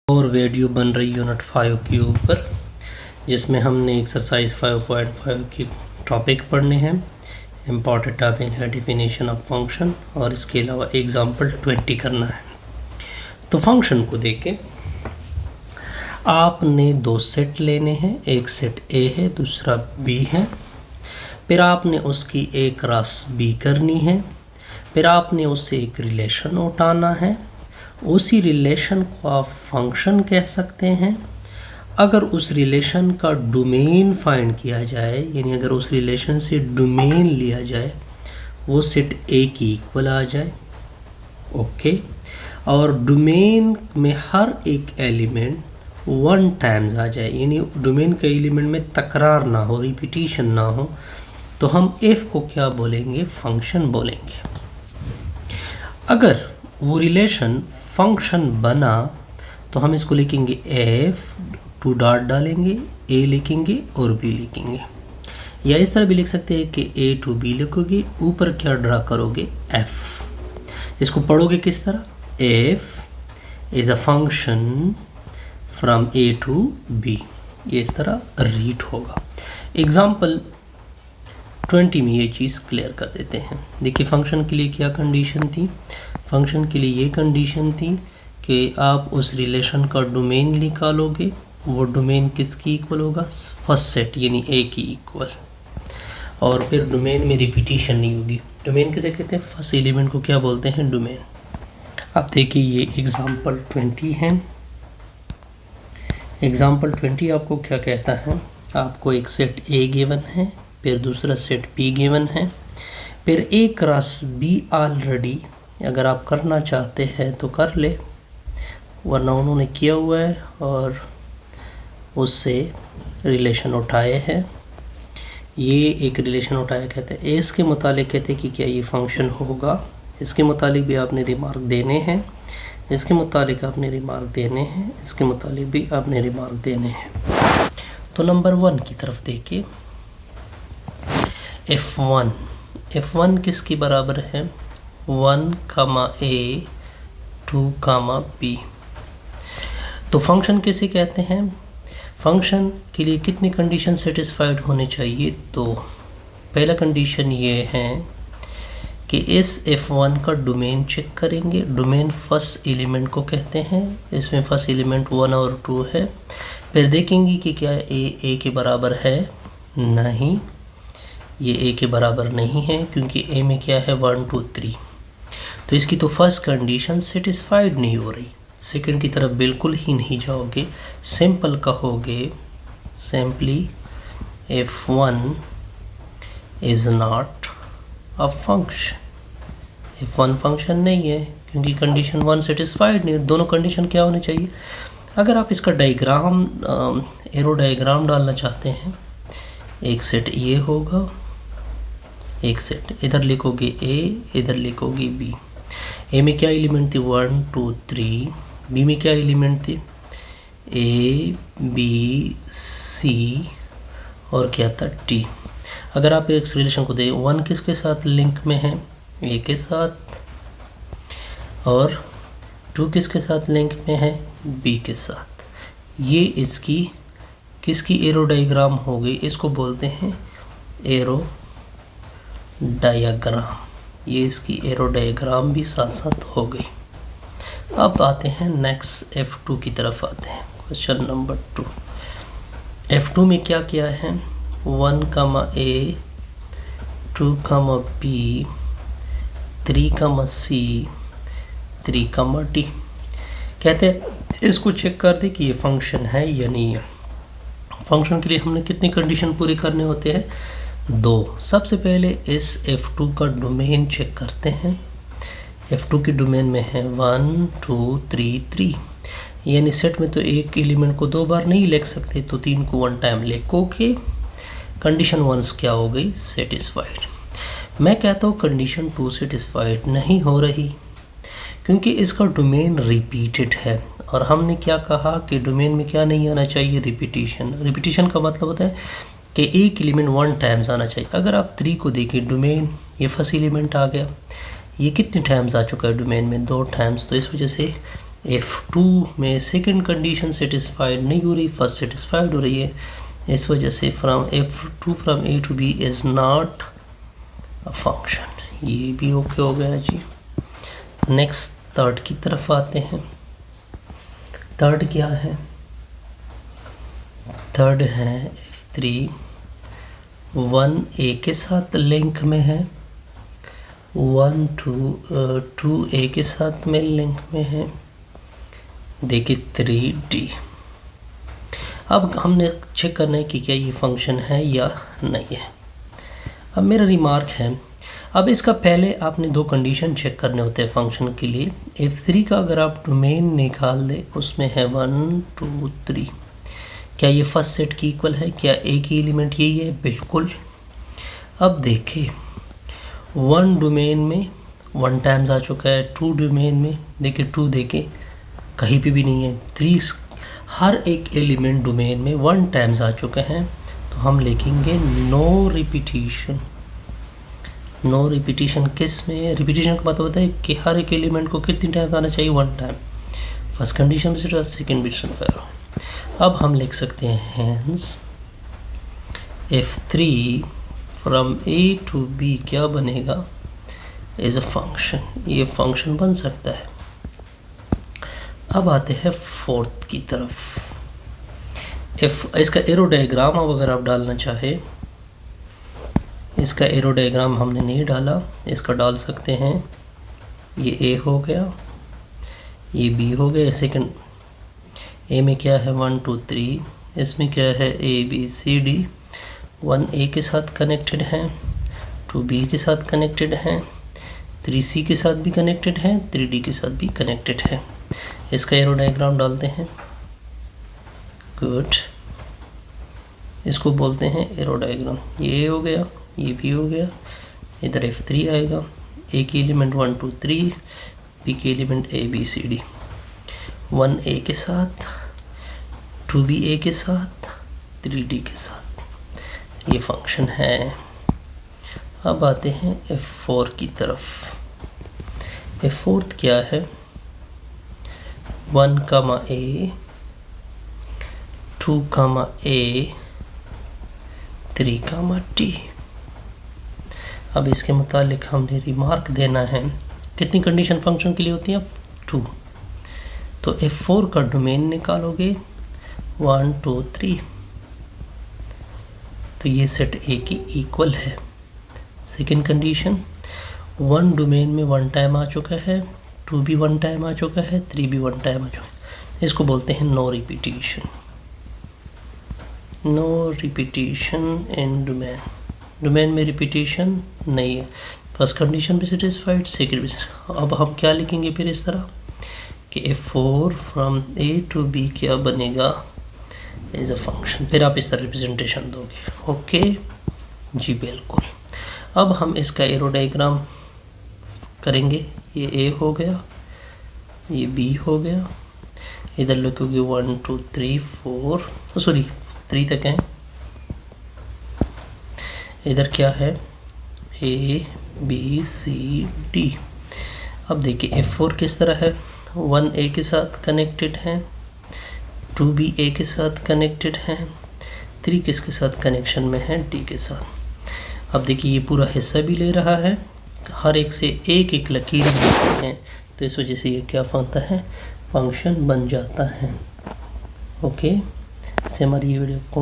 और वीडियो बन रही यूनिट 5 के ऊपर, जिसमें हमने एक्सरसाइज 5.5 की टॉपिक पढ़ने हैं। इम्पॉर्टेंट टॉपिक है डिफिनीशन ऑफ फंक्शन, और इसके अलावा एग्जांपल 20 करना है। तो फंक्शन को देखें, आपने दो सेट लेने हैं, एक सेट ए है, दूसरा बी है। फिर आपने उसकी एक रास बी करनी है, फिर आपने उससे एक रिलेशन उठाना है। उसी रिलेशन को आप फंक्शन कह सकते हैं। अगर उस रिलेशन का डोमेन फाइंड किया जाए, यानी अगर उस रिलेशन से डोमेन लिया जाए, वो सेट ए की इक्वल आ जाए, ओके। और डोमेन में हर एक एलिमेंट 1 टाइम्स आ जाए, यानी डोमेन के एलिमेंट में तकरार ना हो, रिपीटिशन ना हो, तो हम एफ को क्या बोलेंगे? फंक्शन बोलेंगे। अगर वो रिलेशन फंक्शन बना तो हम इसको लिखेंगे एफ, 2 डॉट डालेंगे, ए लिखेंगे और बी लिखेंगे। या इस तरह भी लिख सकते हैं कि ए टू बी लिखोगे, ऊपर क्या ड्रा करोगे? एफ। इसको पढ़ोगे किस तरह? F is a function from A to B, ये इस तरह रीड होगा। एग्जाम्पल 20 में ये चीज़ क्लियर कर देते हैं। देखिए फंक्शन के लिए क्या कंडीशन थी। फंक्शन के लिए ये कंडीशन थी कि आप उस रिलेशन का डोमेन निकालोगे, वो डोमेन किसकी इक्वल होगा? फर्स्ट सेट यानी ए की इक्वल। और फिर डोमेन में रिपीटिशन नहीं होगी। डोमेन किसे कहते हैं? फर्स्ट एलिमेंट को क्या बोलते हैं? डोमेन। अब देखिए ये एग्जाम्पल 20 है। एग्जाम्पल 20 आपको क्या कहता है? आपको एक सेट ए गिवन है, फिर दूसरा सेट बी गिवन है, फिर एक क्रॉस बी ऑलरेडी अगर आप करना चाहते हैं तो कर ले, वरना उन्होंने किया हुआ है और उससे रिलेशन उठाए हैं। ये एक रिलेशन उठाया कहते हैं। इसके मुतालिक कहते हैं कि क्या ये फंक्शन होगा। इसके मुतालिक भी आपने रिमार्क देने हैं, इसके मुतालिक आपने रिमार्क देने हैं, इसके मुतालिक भी आपने रिमार्क देने हैं। तो नंबर 1 की तरफ देखिए, F1 किसकी बराबर है? 1, A, 2, B। तो फंक्शन किसे कहते हैं? फंक्शन के लिए कितनी कंडीशन सेटिस्फाइड होनी चाहिए? तो पहला कंडीशन ये है कि इस F1 का डोमेन चेक करेंगे। डोमेन फर्स्ट एलिमेंट को कहते हैं, इसमें फर्स्ट एलिमेंट 1 और 2 है। फिर देखेंगे कि क्या ए के बराबर है? नहीं, ये ए के बराबर नहीं है, क्योंकि ए में क्या है? 1, 2, 3। तो इसकी तो फर्स्ट कंडीशन सेटिस्फाइड नहीं हो रही। सेकंड की तरफ बिल्कुल ही नहीं जाओगे, सिंपल कहोगे simply F1 is not a function. F1 function नहीं है, क्योंकि कंडीशन 1 सेटिस्फाइड नहीं। दोनों कंडीशन क्या होनी चाहिए? अगर आप इसका डायग्राम, एरो डायग्राम डालना चाहते हैं, एक सेट ये होगा, एक सेट इधर लिखोगे ए, इधर लिखोगे बी। ए में क्या एलिमेंट थी? 1, 2, 3। बी में क्या एलिमेंट थी? ए, बी, सी और क्या था? टी। अगर आप इस रिलेशन को देखें, 1 किसके साथ लिंक में है? ए के साथ। और 2 किसके साथ लिंक में है? बी के साथ। ये इसकी किसकी एरो डायग्राम हो गई? इसको बोलते हैं एरो डायग्राम। ये इसकी एरो डायग्राम भी साथ साथ हो गई। अब आते हैं नेक्स्ट F2 की तरफ आते हैं। Question number 2। F2 में क्या किया है? 1, A, 2, B, 3, C, 3, D। कहते हैं इसको चेक कर दे कि ये फंक्शन है या नहीं है। फंक्शन के लिए हमने कितनी कंडीशन पूरी करने होते हैं? 2। सबसे पहले इस F2 का डोमेन चेक करते हैं। F2 की डोमेन में है 1, 2, 3, 3। यानी सेट में तो एक एलिमेंट को 2 बार नहीं लिख सकते, तो 3 को 1 टाइम लिखोगे। कंडीशन 1 क्या हो गई? सेटिस्फाइड। मैं कहता हूँ कंडीशन 2 सेटिस्फाइड नहीं हो रही, क्योंकि इसका डोमेन रिपीटेड है। और हमने क्या कहा कि डोमेन में क्या नहीं आना चाहिए? रिपीटिशन। रिपीटिशन का मतलब होता है कि एक एलिमेंट 1 टाइम्स आना चाहिए। अगर आप 3 को देखें, डोमेन ये फर्स्ट एलिमेंट आ गया, ये कितने टाइम्स आ चुका है डोमेन में? 2 टाइम्स। तो इस वजह से F2 में सेकंड कंडीशन सेटिस्फाइड नहीं हो रही, फर्स्ट सेटिस्फाइड हो रही है, इस वजह से from F2 from A to B is not a function. ये भी ओके हो गया जी। नेक्स्ट थर्ड की तरफ आते हैं। थर्ड क्या है? थर्ड है F3 1A के साथ लिंक में है, 2A के साथ में लिंक में है, देखिए 3D। अब हमने चेक करना है कि क्या ये फंक्शन है या नहीं है। अब मेरा रिमार्क है, अब इसका पहले आपने दो कंडीशन चेक करने होते हैं फंक्शन के लिए। F3 का अगर आप डोमेन निकाल दें, उसमें है 1 2 3, क्या ये फर्स्ट सेट की इक्वल है? क्या एक ही एलिमेंट यही है? बिल्कुल। अब देखिए 1 डोमेन में 1 टाइम्स आ चुका है, 2 डोमेन में देखिए 2 देखिए कहीं पे भी नहीं है, 3 हर एक एलिमेंट डोमेन में 1 टाइम्स आ चुके हैं। तो हम लिखेंगे नो रिपीटिशन। नो रिपीटिशन किस में? रिपीटिशन का मतलब होता है कि हर एक एलिमेंट को कितनी टाइम्स आना चाहिए? 1 टाइम। फर्स्ट कंडीशन से सेकेंड कंडीशन फेयर। अब हम लिख सकते हैं हैंस F3 फ्रॉम A to B क्या बनेगा? Is a function. ये फंक्शन बन सकता है। अब आते हैं फोर्थ की तरफ। इसका एरो डायग्राम अब अगर आप डालना चाहे, इसका एरो डायग्राम हमने नहीं डाला, इसका डाल सकते हैं। ये A हो गया, ये B हो गया। सेकंड A में क्या है? 1 2 3, इसमें क्या है? A B C D। 1A के साथ कनेक्टेड है, 2B के साथ कनेक्टेड है, 3C के साथ भी कनेक्टेड है, 3D के साथ भी कनेक्टेड है। इसका एरो डायग्राम डालते हैं। गुड, इसको बोलते हैं एरो डायग्राम। ये हो गया, ये भी हो गया। इधर F3 आएगा, A की एलिमेंट 1 2 3, B की element A B C D। 1A के साथ, 2BA के साथ, 3D के साथ, ये फंक्शन है। अब आते हैं F4 की तरफ। F4 क्या है? 1 A, 2 A, 3 D। अब इसके मुतालिक हमने रिमार्क देना है। कितनी कंडीशन फंक्शन के लिए होती हैं? 2। तो F4 का डोमेन निकालोगे 1 2 3, तो ये सेट A की इक्वल है। सेकेंड कंडीशन, 1 डोमेन में 1 टाइम आ चुका है, 2 भी 1 टाइम आ चुका है, 3 भी 1 टाइम आ चुका है। इसको बोलते हैं नो रिपीटिशन। नो रिपीटिशन इन डोमेन। डोमेन में रिपीटिशन नहीं है। फर्स्ट कंडीशन भी सेटिस्फाइड, सेकेंड भी। अब हम क्या लिखेंगे फिर इस तरह कि F4 from A to B क्या बनेगा? Is a function. फिर आप इस तरह रिप्रेजेंटेशन दोगे। ओके जी, बिल्कुल। अब हम इसका एरो डायग्राम करेंगे। ये A हो गया, ये B हो गया, इधर लिखोगे 1 2 3 4, सॉरी 3 तक हैं। इधर क्या है? A B C D। अब देखिए F4 किस तरह है? 1A के साथ कनेक्टेड है, 2B A के साथ कनेक्टेड है, 3 किसके साथ कनेक्शन में है? D के साथ। अब देखिए ये पूरा हिस्सा भी ले रहा है, हर एक से एक एक लकीर है, तो इस वजह से ये क्या बनता है? फंक्शन बन जाता है। ओके, इससे हमारी ये वीडियो को